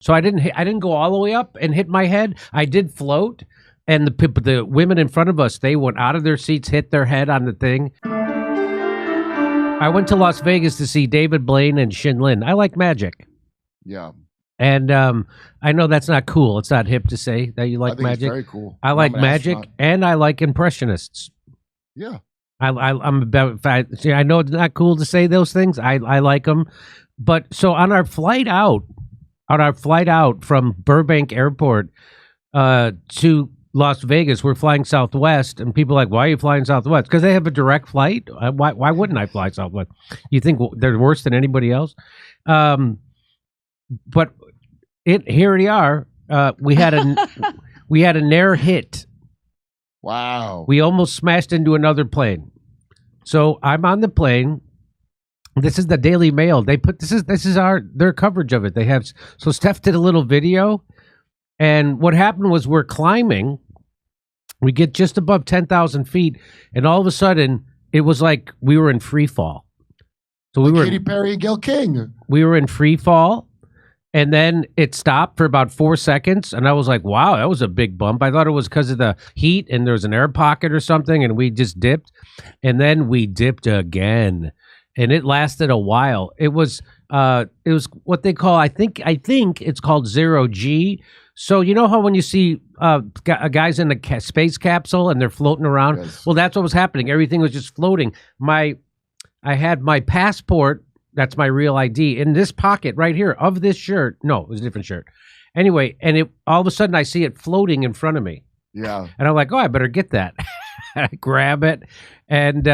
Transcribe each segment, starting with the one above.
So I didn't go all the way up and hit my head. I did float, and the women in front of us, they went out of their seats, hit their head on the thing. I went to Las Vegas to see David Blaine and Shin Lin. I like magic. Yeah. And I know that's not cool. It's not hip to say that you like magic. It's very cool. I like magic, and I like impressionists. Yeah. I'm about. I know it's not cool to say those things. I like them, but so on our flight out from Burbank Airport to Las Vegas, we're flying Southwest, and people are like, why are you flying Southwest? Because they have a direct flight. Why wouldn't I fly Southwest? You think they're worse than anybody else? But here we are. We had a near hit. Wow. We almost smashed into another plane. So I'm on the plane. This is the Daily Mail. They put this is their coverage of it. They have so Stef did a little video, and what happened was we're climbing. We get just above 10,000 feet, and all of a sudden it was like we were in free fall. So we were Katy Perry and Gayle King. We were in free fall. And then it stopped for about 4 seconds, and I was like, wow, that was a big bump. I thought it was because of the heat, and there was an air pocket or something, and we just dipped. And then we dipped again, and it lasted a while. It was what they call, I think it's called 0G. So you know how when you see guys in a space capsule, and they're floating around? Yes. Well, that's what was happening. Everything was just floating. I had my passport. That's my real ID in this pocket right here of this shirt. No, it was a different shirt. Anyway, and all of a sudden I see it floating in front of me. Yeah. And I'm like, oh, I better get that. I grab it. And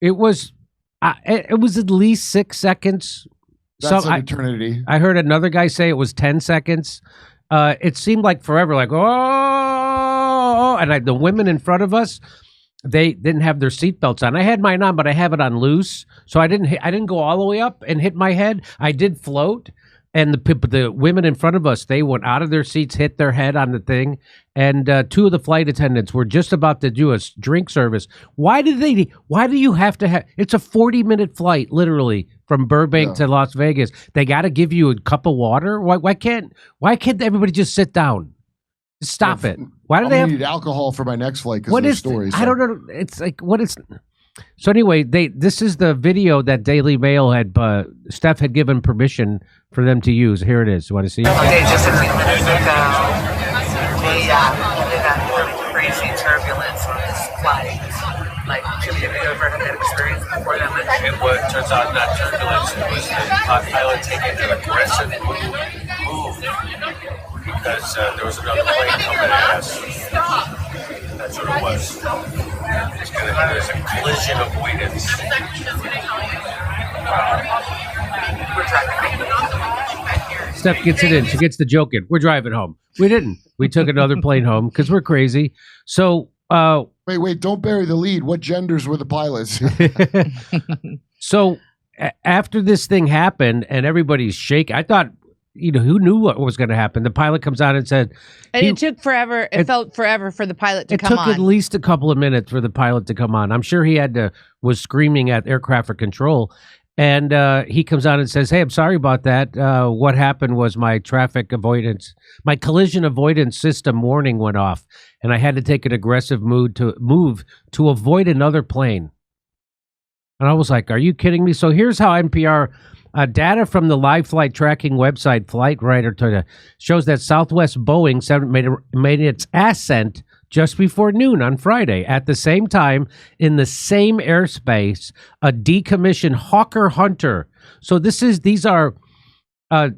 it was at least 6 seconds. That's an eternity. I heard another guy say it was 10 seconds. It seemed like forever, like, oh, and the women in front of us, they didn't have their seatbelts on. I had mine on, but I have it on loose, so I didn't go all the way up and hit my head. I did float, and the women in front of us, they went out of their seats, hit their head on the thing, and two of the flight attendants were just about to do a drink service. Why do you have to have? It's a 40-minute flight, literally, from Burbank to Las Vegas. They got to give you a cup of water. Why can't everybody just sit down? Stop it. Why do they need alcohol for my next flight? What is stories? I don't know. It's like, what is? So anyway, this is the video that Daily Mail had. Stef had given permission for them to use. Here it is. You want to see it? Okay, just a few minutes ago, they got crazy turbulence on this flight. Like, Jimmy, have you ever had that experience before that? It turns out not turbulence. It was the pilot taking an aggressive move. Because there was another plane coming at us. That's what it was. There's a collision avoidance. Steph gets it in. She gets the joke in. We're driving home. We didn't. We took another plane home because we're crazy. So, wait! Don't bury the lead. What genders were the pilots? So, after this thing happened and everybody's shaking, I thought, who knew what was going to happen? The pilot comes out and said... And it took forever. It felt forever for the pilot to come on. It took at least a couple of minutes for the pilot to come on. I'm sure he was screaming at air traffic control. And he comes out and says, hey, I'm sorry about that. What happened was my collision avoidance system warning went off. And I had to take an aggressive move to avoid another plane. And I was like, are you kidding me? So here's how NPR... data from the live flight tracking website FlightRadar shows that Southwest Boeing made its ascent just before noon on Friday. At the same time, in the same airspace, a decommissioned Hawker Hunter. So these are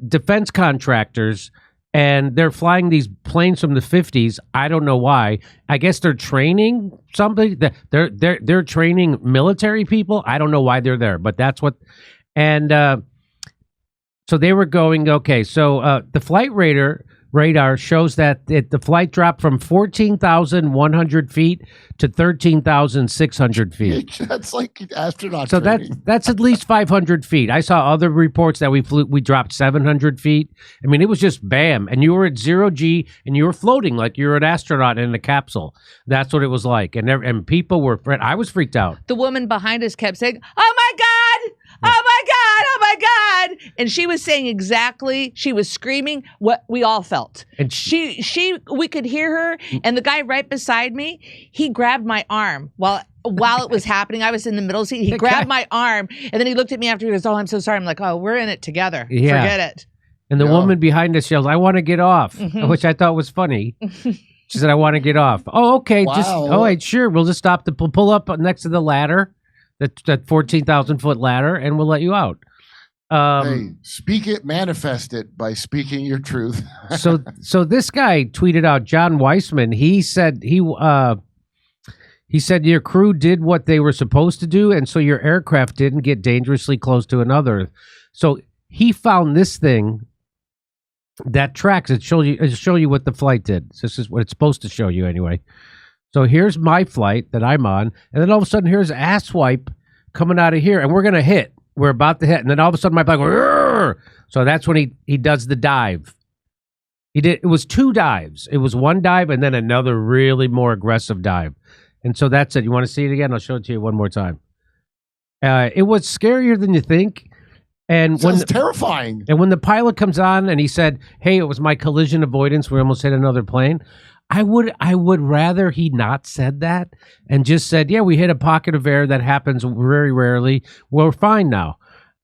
defense contractors, and they're flying these planes from the 50s. I don't know why. I guess they're training somebody. They're training military people. I don't know why they're there, but that's what. And so they were going, okay, so the flight radar shows that the flight dropped from 14,100 feet to 13,600 feet. That's like astronaut So training. that's at least 500 feet. I saw other reports that we dropped 700 feet. I mean, it was just bam. And you were at 0G, and you were floating like you were an astronaut in a capsule. That's what it was like. And people were, I was freaked out. The woman behind us kept saying, oh my God! Oh my oh my God. And she was saying exactly, she was screaming what we all felt. And we could hear her. And the guy right beside me, he grabbed my arm while it was happening. I was in the middle seat. He grabbed my arm and then he looked at me after. He goes, oh, I'm so sorry. I'm like, oh, we're in it together. Yeah. Forget it. And the woman behind us yells, I want to get off, which I thought was funny. She said, I want to get off. Oh, okay. Wow. All right, sure. We'll just stop pull up next to the ladder, that 14,000-foot ladder, and we'll let you out. Hey, speak it, manifest it by speaking your truth. So this guy tweeted out, John Weissman, he said your crew did what they were supposed to do, and so your aircraft didn't get dangerously close to another. So he found this thing that tracks. It'll show you what the flight did. This is what it's supposed to show you anyway. So here's my flight that I'm on, and then all of a sudden here's asswipe coming out of here, and we're gonna hit. We're about to hit, and then all of a sudden my plane goes, "Rrr!" So that's when he does the dive. It was 2 dives. It was 1 dive and then another really more aggressive dive. And so that's it. You want to see it again? I'll show it to you one more time. It was scarier than you think. And Sounds terrifying. And when the pilot comes on and he said, hey, it was my collision avoidance, we almost hit another plane, I would rather he not said that and just said, yeah, we hit a pocket of air that happens very rarely. We're fine now.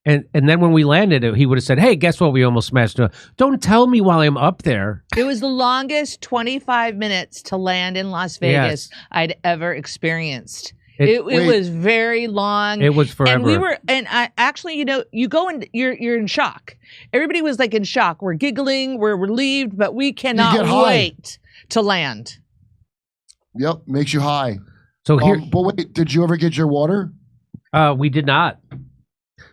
And then when we landed, he would have said, hey, guess what? We almost smashed it. Don't tell me while I'm up there. It was the longest 25 minutes to land in Las Vegas I'd ever experienced. It was very long. It was forever. And I actually, you go and you're in shock. Everybody was like in shock. We're giggling, we're relieved, but we cannot wait to land. Yep, makes you high. So here, but wait, did you ever get your water? We did not.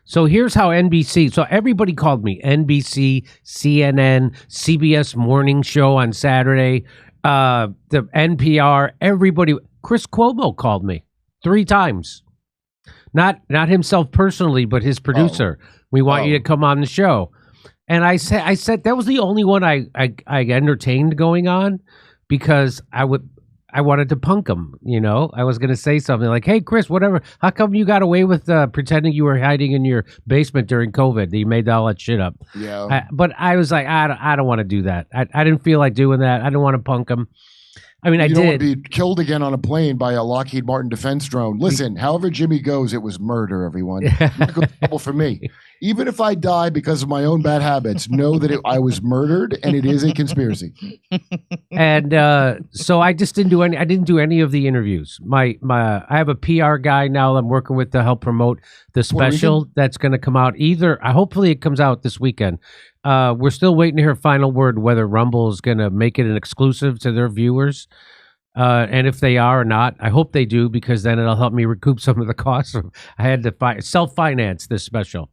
So here's how NBC. So everybody called me. NBC, CNN, CBS Morning Show on Saturday, the NPR. Everybody. Chris Cuomo called me 3 times. Not himself personally, but his producer. We want you to come on the show. And I said that was the only one I entertained going on because I wanted to punk him, I was going to say something like, hey, Chris, whatever. How come you got away with pretending you were hiding in your basement during COVID? That you made all that shit up. Yeah. But I was like, I don't want to do that. I didn't feel like doing that. I didn't want to punk him. I mean, I did. You don't want to be killed again on a plane by a Lockheed Martin defense drone. Listen, however Jimmy goes, it was murder, everyone. Not good trouble for me. Even if I die because of my own bad habits, know that I was murdered and it is a conspiracy. And so I just didn't do any. I didn't do any of the interviews. I have a PR guy now I'm working with to help promote the special that's going to come out. Hopefully it comes out this weekend. We're still waiting to hear final word whether Rumble is going to make it an exclusive to their viewers. And if they are or not, I hope they do because then it'll help me recoup some of the costs. I had to self-finance this special.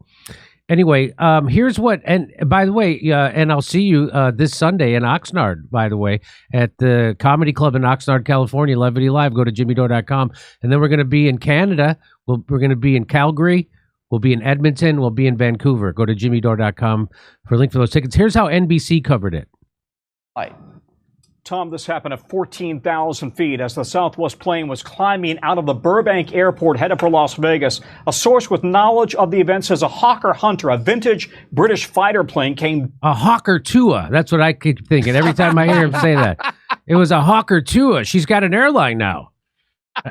Anyway, here's what, and by the way, and I'll see you this Sunday in Oxnard, by the way, at the Comedy Club in Oxnard, California, Levity Live. Go to jimmydore.com. And then we're going to be in Canada. We're going to be in Calgary. We'll be in Edmonton. We'll be in Vancouver. Go to jimmydore.com for a link for those tickets. Here's how NBC covered it. Hi. Tom, this happened at 14,000 feet as the Southwest plane was climbing out of the Burbank airport headed for Las Vegas. A source with knowledge of the event says a Hawker Hunter, a vintage British fighter plane, came... A Hawker Tua. That's what I keep thinking every time I hear him say that. It was a Hawker Tua. She's got an airline now.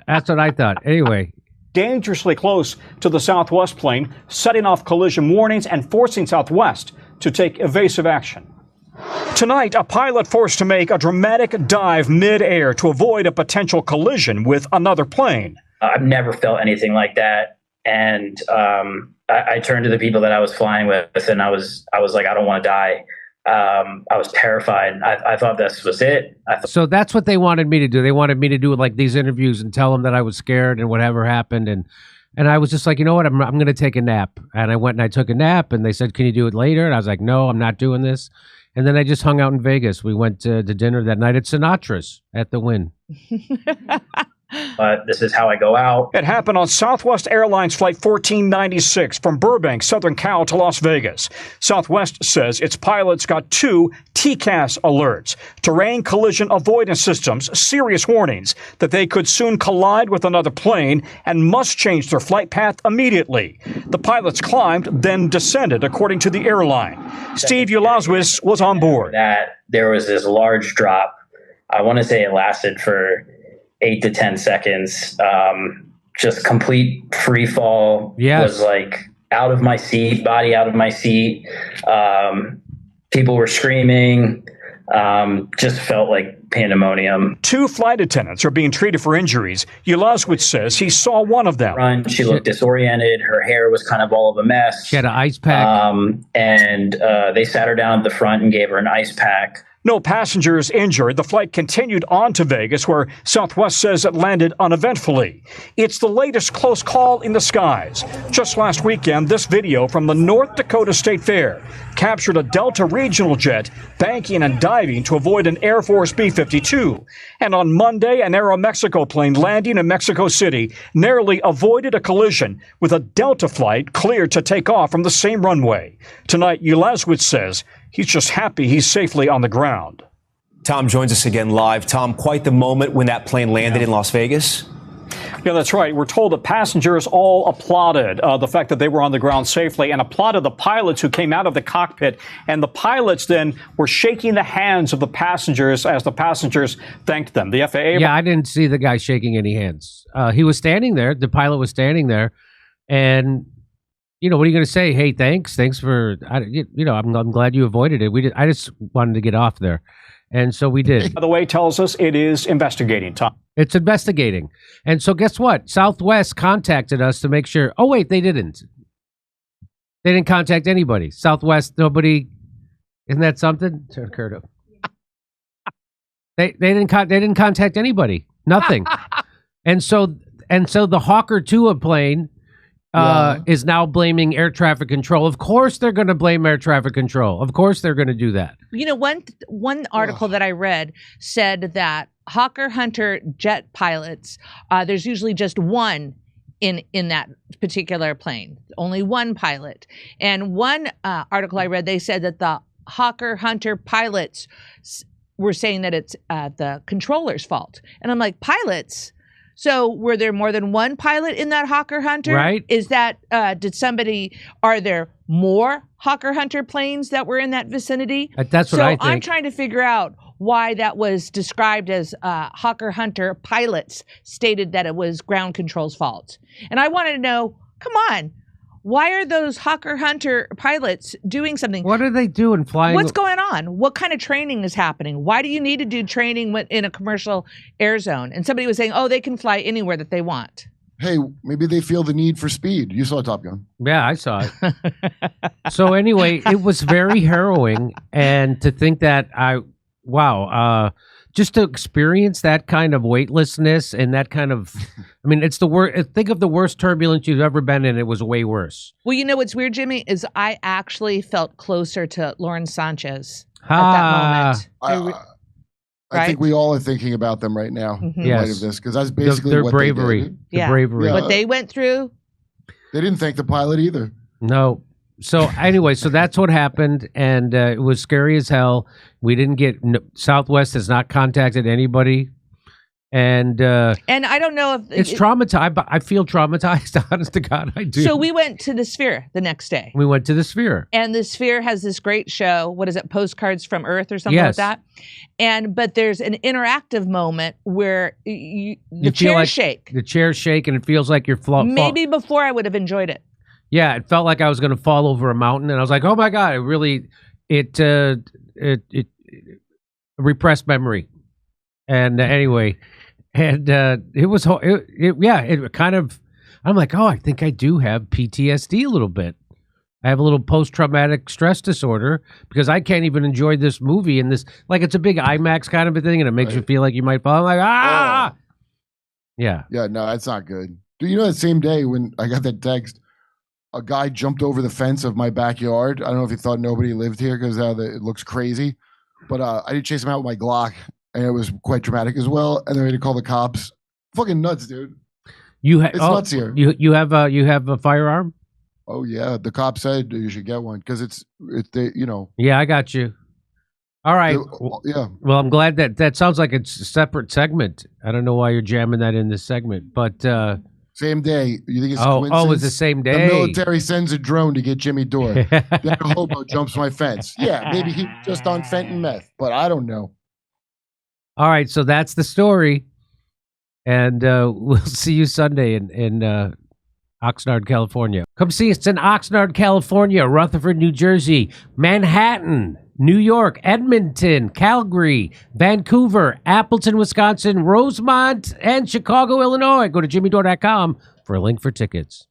That's what I thought. Anyway... dangerously close to the Southwest plane, setting off collision warnings and forcing Southwest to take evasive action. Tonight, a pilot forced to make a dramatic dive mid-air to avoid a potential collision with another plane. I've never felt anything like that. And I turned to the people that I was flying with and I was like, I don't want to die. I was terrified. I thought this was it. So that's what they wanted me to do. They wanted me to do like these interviews and tell them that I was scared and whatever happened. And I was just like, you know what? I'm going to take a nap. And I went and I took a nap and they said, can you do it later? And I was like, no, I'm not doing this. And then I just hung out in Vegas. We went to dinner that night at Sinatra's at the Wynn. but this is how I go out. It happened on Southwest Airlines Flight 1496 from Burbank, Southern Cal to Las Vegas. Southwest says its pilots got 2 TCAS alerts, terrain collision avoidance systems, serious warnings that they could soon collide with another plane and must change their flight path immediately. The pilots climbed, then descended, according to the airline. Steve Ulazwis was on board. That there was this large drop. I want to say it lasted for 8 to 10 seconds. Just complete free fall. Yes. Was like out of my seat, body out of my seat. People were screaming. Just felt like pandemonium. 2 flight attendants are being treated for injuries. Ulazwitz says he saw one of them. She looked disoriented. Her hair was kind of all of a mess. She had an ice pack. And they sat her down at the front and gave her an ice pack. No passengers injured. The flight continued on to Vegas, where Southwest says it landed uneventfully. It's the latest close call in the skies. Just last weekend, this video from the North Dakota State Fair captured a Delta regional jet banking and diving to avoid an Air Force B-52. And on Monday, an Aeromexico plane landing in Mexico City narrowly avoided a collision with a Delta flight cleared to take off from the same runway. Tonight, Ulazwitz says he's just happy he's safely on the ground. Tom joins us again live. Tom, quite the moment when that plane landed in Las Vegas. Yeah, that's right. We're told that passengers all applauded the fact that they were on the ground safely and applauded the pilots who came out of the cockpit. And the pilots then were shaking the hands of the passengers as the passengers thanked them. The FAA. Yeah, I didn't see the guy shaking any hands. He was standing there. The pilot was standing there. And, you know, what are you going to say? Hey, thanks for, I'm glad you avoided it. I just wanted to get off there. And so we did. By the way, tells us it is investigating, Tom. It's investigating. And so guess what? Southwest contacted us to make sure. Oh, wait, they didn't. They didn't contact anybody. Southwest, nobody. Isn't that something? Turn Kurt up. They didn't contact anybody. Nothing. and so the Hawker 2 plane is now blaming air traffic control. Of course they're going to blame air traffic control. Of course they're going to do that. You know, one article that I read said that Hawker Hunter jet pilots, there's usually just one in that particular plane, only one pilot. And one article I read, they said that the Hawker Hunter pilots were saying that it's the controller's fault. And I'm like, pilots? So were there more than one pilot in that Hawker Hunter? Right. Is that, are there more Hawker Hunter planes that were in that vicinity? That's what I think. So I'm trying to figure out why that was described as Hawker Hunter pilots stated that it was ground control's fault. And I wanted to know, come on, why are those Hawker Hunter pilots doing something? What are they doing flying? What's going on? What kind of training is happening? Why do you need to do training in a commercial air zone? And somebody was saying, oh, they can fly anywhere that they want. Hey, maybe they feel the need for speed. You saw Top Gun. Yeah, I saw it. So anyway, it was very harrowing. And to think that just to experience that kind of weightlessness and that kind of, I mean, it's the worst. Think of the worst turbulence you've ever been in. It was way worse. Well, you know what's weird, Jimmy, is I actually felt closer to Lauren Sanchez at that moment. I think we all are thinking about them right now in light of this, because that's basically their what bravery. they did. The bravery. What they went through. They didn't thank the pilot either. No. So anyway, so that's what happened, and it was scary as hell. We didn't get Southwest has not contacted anybody, and I don't know if it's traumatized. I feel traumatized. Honest to God, I do. So we went to the Sphere the next day. We went to the Sphere, and the Sphere has this great show. What is it? Postcards from Earth or something like that. But there's an interactive moment where the chairs shake. The chairs shake, and it feels like you're floating. Maybe before I would have enjoyed it. Yeah, it felt like I was going to fall over a mountain, and I was like, "Oh my God!" It repressed memory, and anyway, and it was it kind of. I'm like, oh, I think I do have PTSD a little bit. I have a little post-traumatic stress disorder because I can't even enjoy this movie and this like it's a big IMAX kind of a thing, and it makes you feel like you might fall. I'm like, ah, yeah, no, that's not good. Do you know that same day when I got that text? A guy jumped over the fence of my backyard. I don't know if he thought nobody lived here because it looks crazy. But I did chase him out with my Glock, and it was quite dramatic as well. And then we had to call the cops. Fucking nuts, dude. It's nuts here. You have a firearm? Oh yeah, the cop said you should get one because it's Yeah, I got you. All right. Yeah. Well, I'm glad that sounds like it's a separate segment. I don't know why you're jamming that in this segment, but same day. You think it's coincidence? It's the same day. The military sends a drone to get Jimmy Dore. Then a hobo jumps my fence. Yeah, maybe he was just on fentanyl meth, but I don't know. All right, so that's the story, and we'll see you Sunday in Oxnard, California. Come see us in Oxnard, California, Rutherford, New Jersey, Manhattan, New York, Edmonton, Calgary, Vancouver, Appleton, Wisconsin, Rosemont, and Chicago, Illinois. Go to jimmydore.com for a link for tickets.